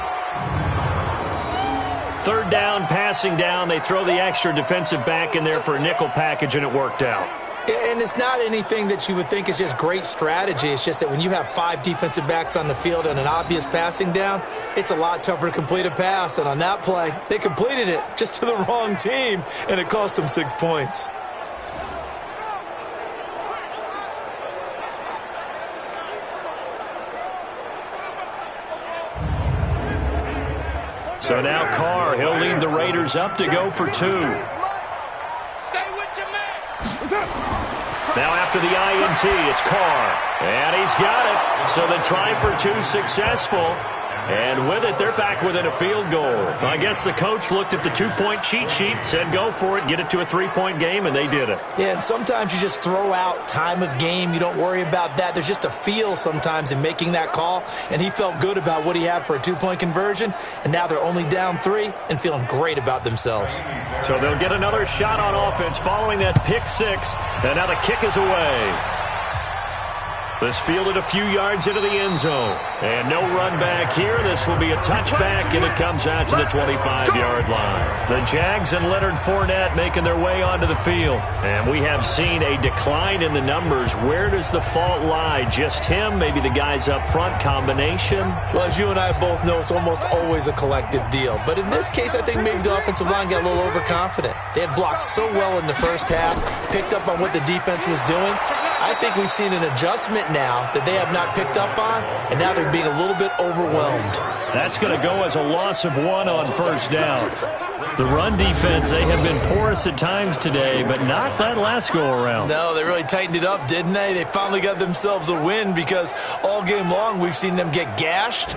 S1: 3rd down, passing down. They throw the extra defensive back in there for a nickel package, and it worked out.
S2: And it's not anything that you would think is just great strategy. It's just that when you have 5 defensive backs on the field and an obvious passing down, it's a lot tougher to complete a pass. And on that play, they completed it just to the wrong team, and it cost them 6 points.
S1: So now Carr, he'll lead the Raiders up to go for 2.
S4: Stay with your man.
S1: Now after the INT, it's Carr. And he's got it. So the try for 2 successful. And with it, they're back within a field goal. I guess the coach looked at the two-point cheat sheet, said go for it, get it to a three-point game, and they did it.
S2: Yeah, and sometimes you just throw out time of game. You don't worry about that. There's just a feel sometimes in making that call, and he felt good about what he had for a two-point conversion, and now they're only down 3 and feeling great about themselves.
S1: So they'll get another shot on offense following that pick 6, and now the kick is away. This fielded a few yards into the end zone. And no run back here. This will be a touchback, and it comes out to the 25-yard line. The Jags and Leonard Fournette making their way onto the field. And we have seen a decline in the numbers. Where does the fault lie? Just him? Maybe the guys up front? Combination?
S2: Well, as you and I both know, it's almost always a collective deal. But in this case, I think maybe the offensive line got a little overconfident. They had blocked so well in the first half, picked up on what the defense was doing. I think we've seen an adjustment now that they have not picked up on, and now they're being a little bit overwhelmed.
S1: That's going to go as a loss of 1 on first down. The run defense, they have been porous at times today, but not that last go-around.
S2: No, they really tightened it up, didn't they? They finally got themselves a win because all game long we've seen them get gashed.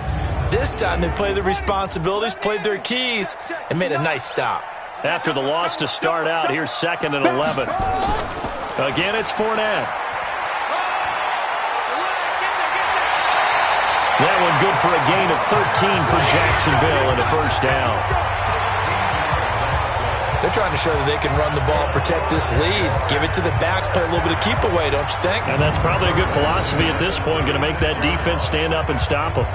S2: This time they played their responsibilities, played their keys, and made a nice stop.
S1: After the loss to start out, here's 2nd and 11. Again, it's Fournette. That one good for a gain of 13 for Jacksonville and a first down.
S2: They're trying to show that they can run the ball, protect this lead, give it to the backs, play a little bit of keep away, don't you think?
S1: And that's probably a good philosophy at this point, going to make that defense stand up and stop them.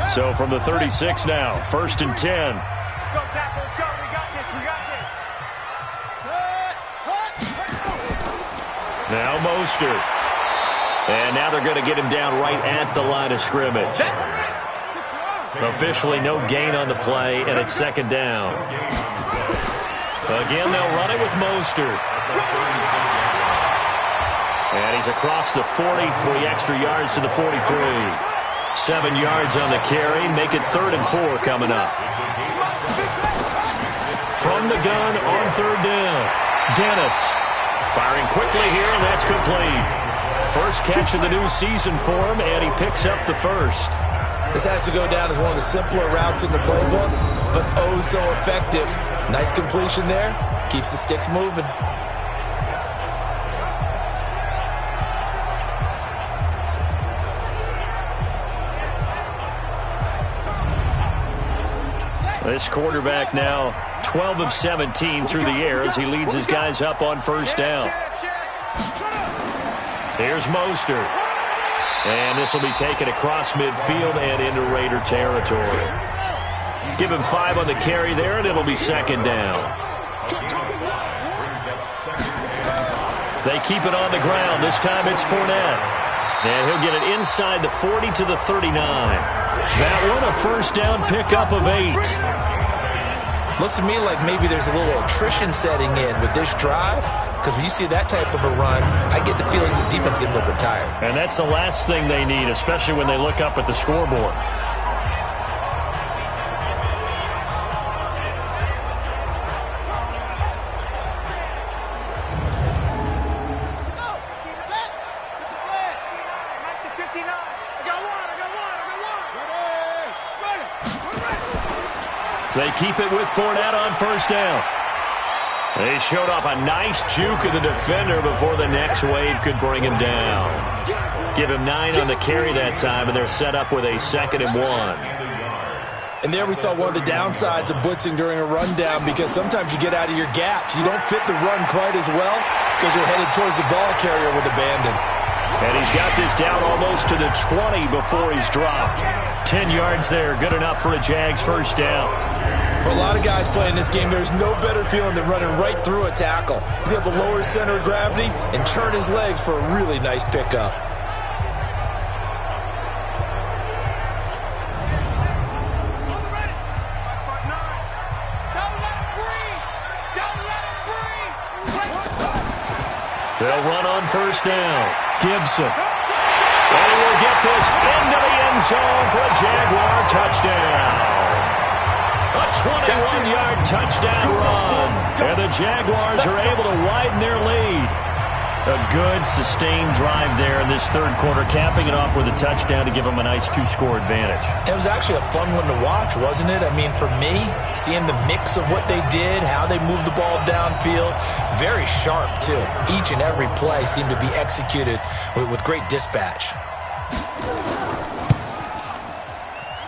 S1: So from the 36 now, 1st and 10. Now Mostert. And now they're going to get him down right at the line of scrimmage. Officially no gain on the play, and it's 2nd down. Again, they'll run it with Mostert. And he's across the 40, 3 extra yards to the 43. 7 yards on the carry, make it 3rd and 4 coming up. From the gun on 3rd down, Dennis. Firing quickly here, and that's complete. First catch of the new season for him, and he picks up the first.
S2: This has to go down as one of the simpler routes in the playbook, but oh so effective. Nice completion there. Keeps the sticks moving.
S1: This quarterback now 12 of 17 through the air as he leads his guys up on first down. Here's Mostert. And this will be taken across midfield and into Raider territory. Give him 5 on the carry there, and it'll be 2nd down. They keep it on the ground. This time it's Fournette. And he'll get it inside the 40 to the 39. That one, a first down pickup of 8.
S2: Looks to me like maybe there's a little attrition setting in with this drive, because when you see that type of a run, I get the feeling the defense getting a little bit tired.
S1: And that's the last thing they need, especially when they look up at the scoreboard. They keep it with Fournette on first down. They showed off a nice juke of the defender before the next wave could bring him down. Give him 9 on the carry that time, and they're set up with a 2nd and 1.
S2: And there we saw one of the downsides of blitzing during a rundown, because sometimes you get out of your gaps. You don't fit the run quite as well because you're headed towards the ball carrier with abandon.
S1: And he's got this down almost to the 20 before he's dropped. 10 yards there, good enough for a Jags first down.
S2: For a lot of guys playing this game, there's no better feeling than running right through a tackle. He's able to lower his center of gravity and churn his legs for a really nice pickup.
S1: They'll run on first down. Gibson. And he will get this into the end zone for a Jaguar touchdown. A 21-yard touchdown run. And the Jaguars are able to widen their lead. A good, sustained drive there in this third quarter, capping it off with a touchdown to give them a nice 2-score advantage.
S2: It was actually a fun one to watch, wasn't it? I mean, for me, seeing the mix of what they did, how they moved the ball downfield, very sharp, too. Each and every play seemed to be executed with great dispatch.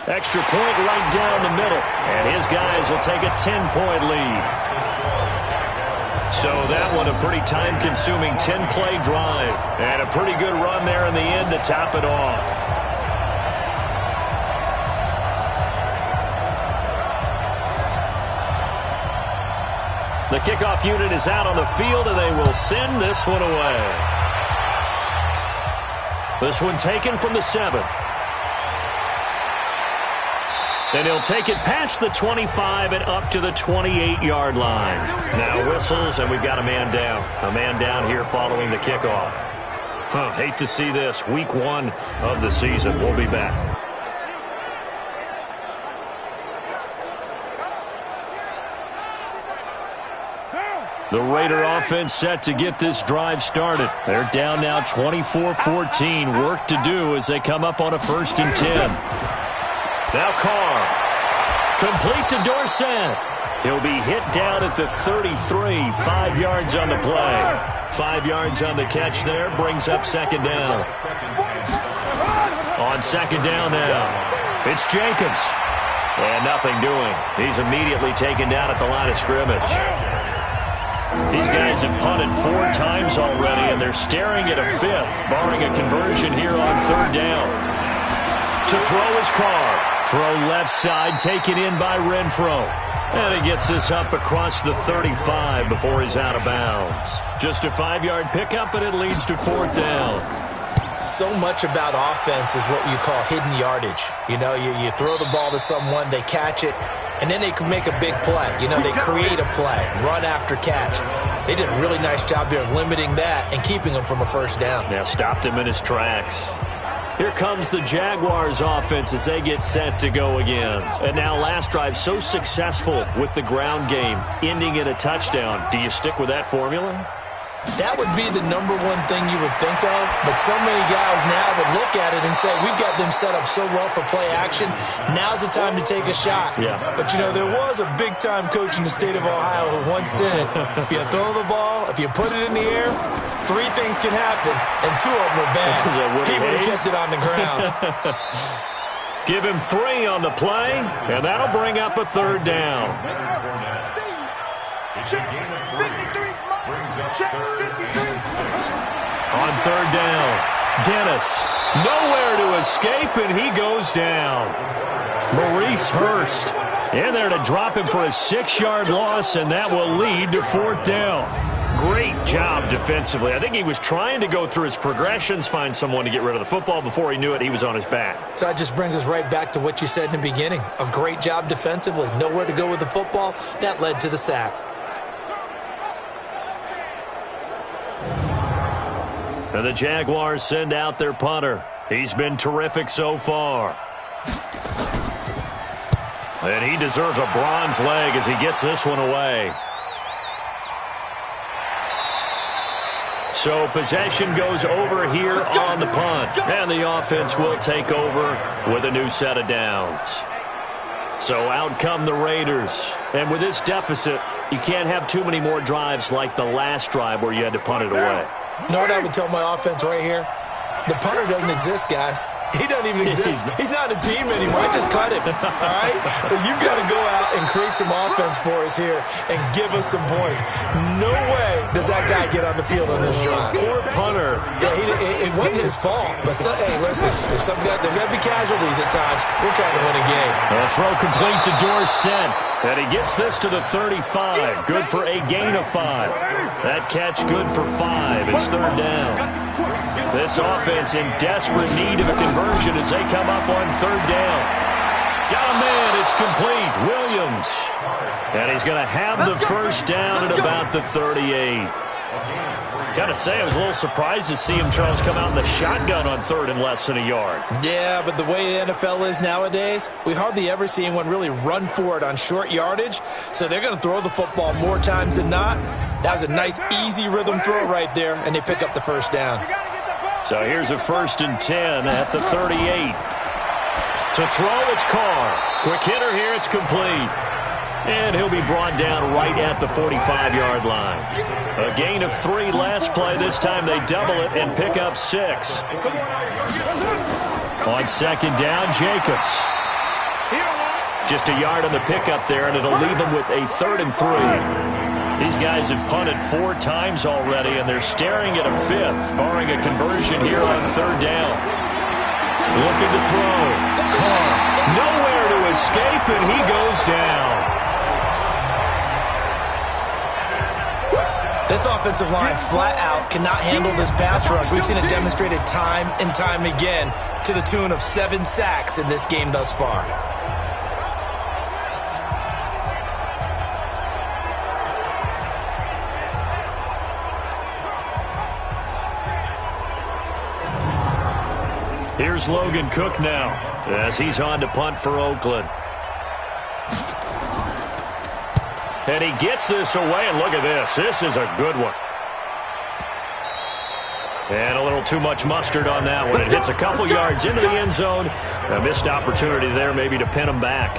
S1: Extra point right down the middle, and his guys will take a 10-point lead. So that one a pretty time-consuming 10-play drive, and a pretty good run there in the end to top it off. The kickoff unit is out on the field, and they will send this one away. This one taken from the 7. And he'll take it past the 25 and up to the 28-yard line. Now whistles, and we've got a man down. A man down here following the kickoff. Hate to see this. Week 1 of the season. We'll be back. The Raider offense set to get this drive started. They're down now 24-14. Work to do as they come up on a 1st and 10. Now Carr, complete to Dorsett. He'll be hit down at the 33, 5 yards on the play. 5 yards on the catch there, brings up 2nd down. On 2nd down now, it's Jenkins. And nothing doing. He's immediately taken down at the line of scrimmage. These guys have punted 4 times already, and they're staring at a 5th, barring a conversion here on 3rd down. To throw his Carr. Throw left side, taken in by Renfro. And he gets this up across the 35 before he's out of bounds. Just a 5-yard pickup, and it leads to 4th down.
S2: So much about offense is what you call hidden yardage. You know, you throw the ball to someone, they catch it, and then they can make a big play. You know, they create a play, run after catch. They did a really nice job there of limiting that and keeping him from a 1st down.
S1: Yeah, stopped him in his tracks. Here comes the Jaguars offense as they get set to go again. And now last drive so successful with the ground game, ending in a touchdown. Do you stick with that formula?
S2: That would be the #1 thing you would think of, but so many guys now would look at it and say, we've got them set up so well for play action, now's the time to take a shot.
S1: Yeah.
S2: But, you know, there was a big-time coach in the state of Ohio who once said, if you throw the ball, if you put it in the air, 3 things can happen, and 2 of them were bad. He would have kept it on the ground.
S1: Give him 3 on the play, and that'll bring up a 3rd down.
S4: Check 53. Check 53.
S1: On 3rd down, Dennis, nowhere to escape, and he goes down. Maurice Hurst in there to drop him for a 6-yard loss, and that will lead to 4th down. Great job defensively. I think he was trying to go through his progressions, find someone to get rid of the football. Before he knew it, he was on his back.
S2: So that just brings us right back to what you said in the beginning. A great job defensively. Nowhere to go with the football. That led to the sack.
S1: And the Jaguars send out their punter. He's been terrific so far. And he deserves a bronze leg as he gets this one away. So possession goes over here on the punt. And the offense will take over with a new set of downs. So out come the Raiders. And with this deficit, you can't have too many more drives like the last drive where you had to punt it away.
S2: You know what I would tell my offense right here? The punter doesn't exist, guys. He doesn't even exist. He's not a team anymore. I just cut him. All right? So you've got to go out and create some offense for us here and give us some points. No way does that guy get on the field on this drive.
S1: Poor punter.
S2: Yeah, it wasn't his fault. But, hey, listen, there's there got to be casualties at times. We're trying to win a game.
S1: A throw complete to Dorsett. And he gets this to the 35. Good for a gain of 5. That catch good for 5. It's 3rd down. This offense in desperate need of a conversion as they come up on 3rd down. Got a man. It's complete. Williams. And he's going to have the 1st down at about the 38. Got to say, I was a little surprised to see him, Charles, come out in the shotgun on 3rd and less than a yard.
S2: Yeah, but the way the NFL is nowadays, we hardly ever see anyone really run for it on short yardage. So they're going to throw the football more times than not. That was a nice, easy rhythm throw right there, and they pick up the first down.
S1: So here's a 1st and 10 at the 38. To throw, it's Carr. Quick hitter here, it's complete. And he'll be brought down right at the 45-yard line. A gain of 3 last play. This time they double it and pick up 6. On 2nd down, Jacobs. Just a yard on the pickup there, and it'll leave them with a 3rd and 3. These guys have punted 4 times already, and they're staring at a 5th, barring a conversion here on 3rd down. Looking to throw. Carr, nowhere to escape, and he goes down.
S2: This offensive line flat out cannot handle this pass rush. We've seen it demonstrated time and time again to the tune of 7 sacks in this game thus far.
S1: Here's Logan Cook now as he's on to punt for Oakland. And he gets this away, and look at this. This is a good one. And a little too much mustard on that one. It hits a couple yards into the end zone. A missed opportunity there maybe to pin him back.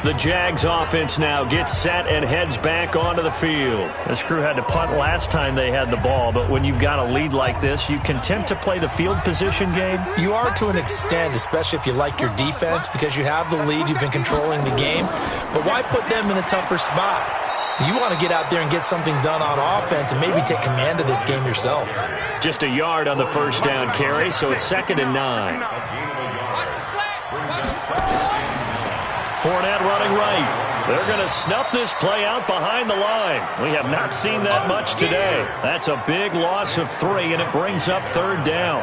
S1: The Jags offense now gets set and heads back onto the field. This crew had to punt last time they had the ball, but when you've got a lead like this, you can tend to play the field position game.
S2: You are to an extent, especially if you like your defense, because you have the lead, you've been controlling the game. But why put them in a tougher spot? You want to get out there and get something done on offense and maybe take command of this game yourself.
S1: Just a yard on the 1st down carry, so it's 2nd and 9. Fournette running right. They're going to snuff this play out behind the line. We have not seen that much today. That's a big loss of 3, and it brings up 3rd down.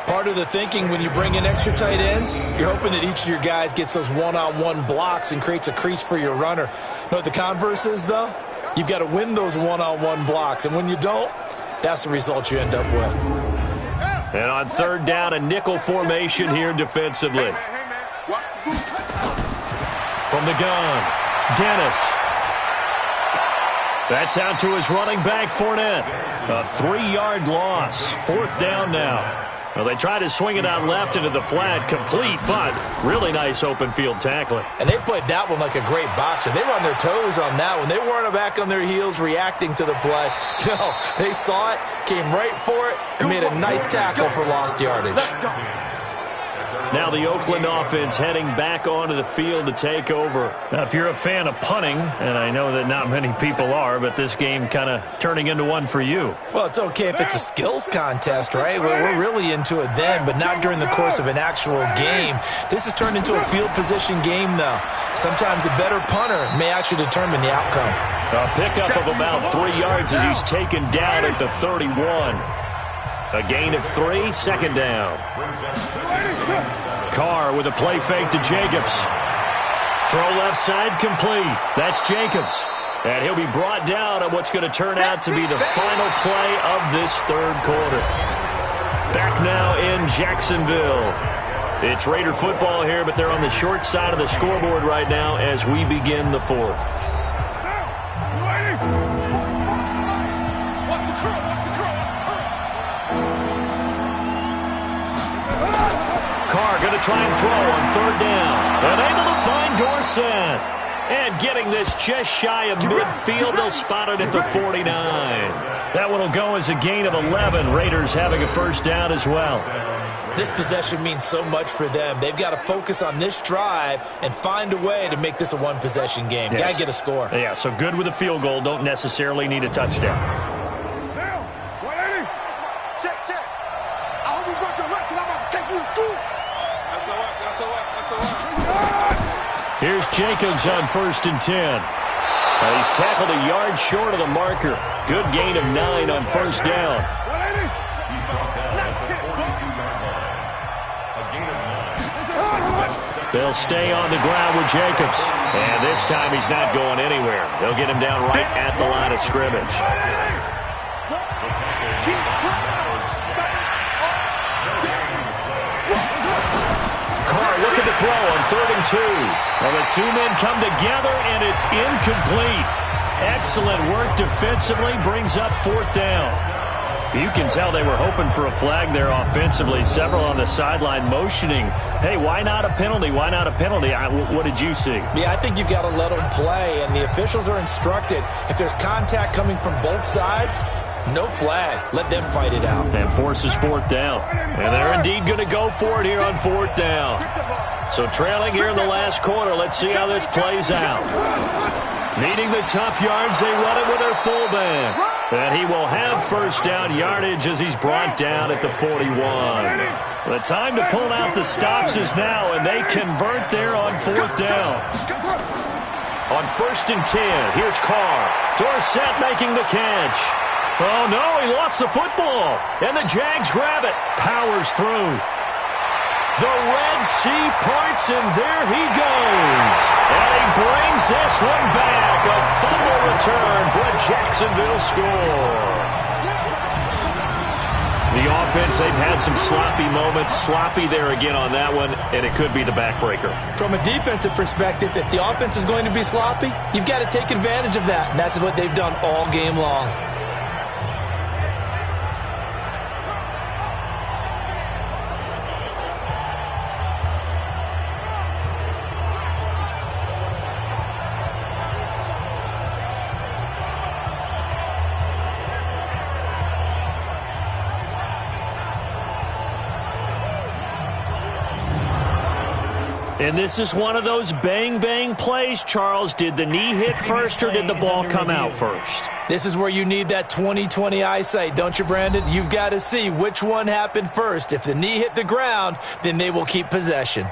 S2: Part of the thinking when you bring in extra tight ends, you're hoping that each of your guys gets those one-on-one blocks and creates a crease for your runner. You know what the converse is, though? You've got to win those one-on-one blocks, and when you don't, that's the result you end up with.
S1: And on 3rd down, a nickel formation here defensively. From the gun, Dennis. That's out to his running back, Fournette. A 3-yard loss. 4th down now. Well, they tried to swing it out left into the flat, complete, but really nice open field tackling.
S2: And they played that one like a great boxer. They were on their toes on that one. They weren't back on their heels reacting to the play. No, they saw it, came right for it, and made a nice tackle for lost yardage.
S1: Now the Oakland offense heading back onto the field to take over. Now, if you're a fan of punting, and I know that not many people are, but this game kind of turning into one for you.
S2: Well, it's okay if it's a skills contest, right? We're really into it then, but not during the course of an actual game. This has turned into a field position game, though. Sometimes the better punter may actually determine the outcome.
S1: A pickup of about 3 yards as he's taken down at the 31. A gain of 3, 2nd down. Carr with a play fake to Jacobs. Throw left side complete. That's Jacobs. And he'll be brought down on what's going to turn out to be the final play of this 3rd quarter. Back now in Jacksonville. It's Raider football here, but they're on the short side of the scoreboard right now as we begin the 4th. Carr going to try and throw on 3rd down. And able to find Dorsett. And getting this just shy of midfield, they'll spot it at the 49. That one will go as a gain of 11. Raiders having a 1st down as well.
S2: This possession means so much for them. They've got to focus on this drive and find a way to make this a one-possession game.
S1: Yes.
S2: Got to get a score.
S1: Yeah, so good with a field goal. Don't necessarily need a touchdown.
S4: Down. 180. Check. I hope you brought your lunch because I'm about to take you to school. SOS.
S1: Here's Jacobs on 1st and 10. He's tackled a yard short of the marker. Good gain of 9 on 1st down.
S4: 180.
S1: They'll stay on the ground with Jacobs. And this time he's not going anywhere. They'll get him down right at the line of scrimmage. Carr looking to throw on 3rd and 2. Well, the 2 men come together, and it's incomplete. Excellent work defensively brings up 4th down. You can tell they were hoping for a flag there offensively. Several on the sideline motioning, hey, why not a penalty? Why not a penalty? What did you see?
S2: Yeah, I think you've got to let them play, and the officials are instructed. If there's contact coming from both sides, no flag. Let them fight it out.
S1: And forces 4th down. And they're indeed going to go for it here on 4th down. So trailing here in the last quarter. Let's see how this plays out. Needing the tough yards, they run it with their fullback. And he will have first down yardage as he's brought down at the 41. The time to pull out the stops is now, and they convert there on 4th down. On 1st and 10, here's Carr. Dorsett making the catch. Oh, no, he lost the football. And the Jags grab it. Powers through. The Red Sea parts, and there he goes. And he brings this one back. A fumble return for a Jacksonville score. The offense, they've had some sloppy moments. Sloppy there again on that one, and it could be the backbreaker.
S2: From a defensive perspective, if the offense is going to be sloppy, you've got to take advantage of that. And that's what they've done all game long.
S1: And this is one of those bang-bang plays, Charles. Did the knee hit first or did the ball come out first?
S2: This is where you need that 20/20 eyesight, don't you, Brandon? You've got to see which one happened first. If the knee hit the ground, then they will keep possession.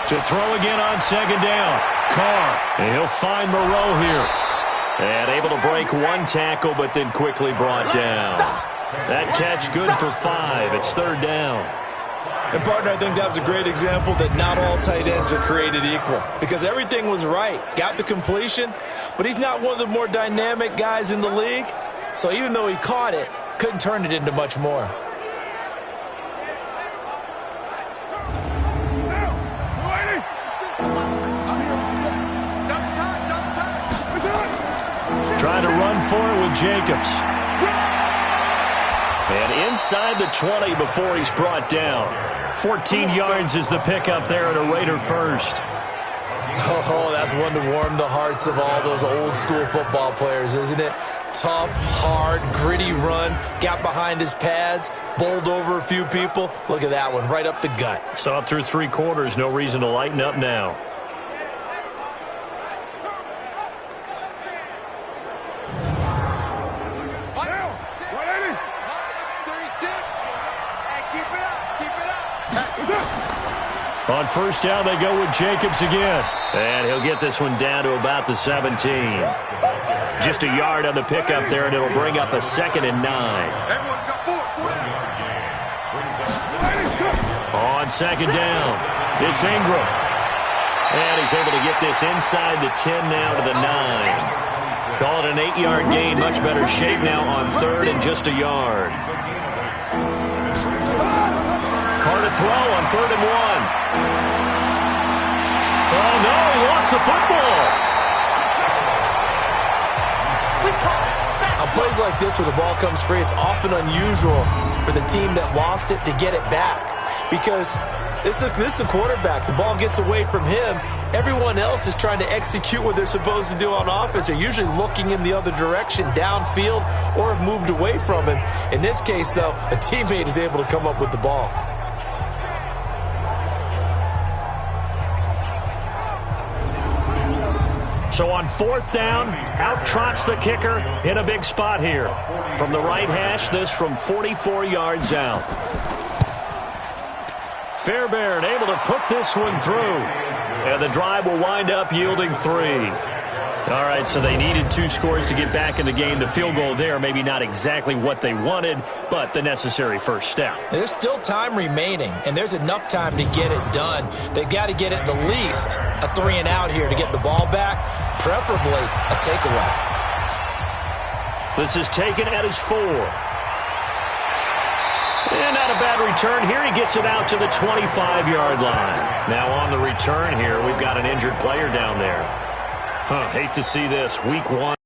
S1: To throw again on 2nd down. Carr, and he'll find Moreau here. And able to break one tackle, but then quickly brought down. That catch good for 5. It's 3rd down.
S2: And, partner, I think that was a great example that not all tight ends are created equal. Because everything was right. Got the completion, but he's not one of the more dynamic guys in the league. So even though he caught it, couldn't turn it into much more.
S1: Trying to run for it with Jacobs. And inside the 20 before he's brought down. 14 yards is the pickup there at a Raider first.
S2: Oh, that's one to warm the hearts of all those old school football players, isn't it? Tough, hard, gritty run. Got behind his pads, bowled over a few people. Look at that one, right up the gut.
S1: So up through 3 quarters, no reason to lighten up now. On 1st down, they go with Jacobs again. And he'll get this one down to about the 17. Just a yard on the pickup there, and it'll bring up a 2nd and 9. On 2nd down, it's Ingram. And he's able to get this inside the 10 now to the 9. Call it an 8-yard gain. Much better shape now on 3rd and just a yard. Carr to throw on 3rd and 1. Oh, no, he lost the football.
S2: On plays like this where the ball comes free, it's often unusual for the team that lost it to get it back. Because this is the quarterback. The ball gets away from him. Everyone else is trying to execute what they're supposed to do on offense. They're usually looking in the other direction, downfield, or have moved away from him. In this case, though, a teammate is able to come up with the ball.
S1: So on 4th down, out trots the kicker in a big spot here. From the right hash, this from 44 yards out. Fairbairn able to put this one through. And the drive will wind up yielding 3. All right, so they needed 2 scores to get back in the game. The field goal there, maybe not exactly what they wanted, but the necessary first step.
S2: There's still time remaining, and there's enough time to get it done. They've got to get at the least a 3-and-out here to get the ball back, preferably a takeaway.
S1: This is taken at his 4. And not a bad return here. He gets it out to the 25-yard line. Now on the return here, we've got an injured player down there. Hate to see this. Week 1.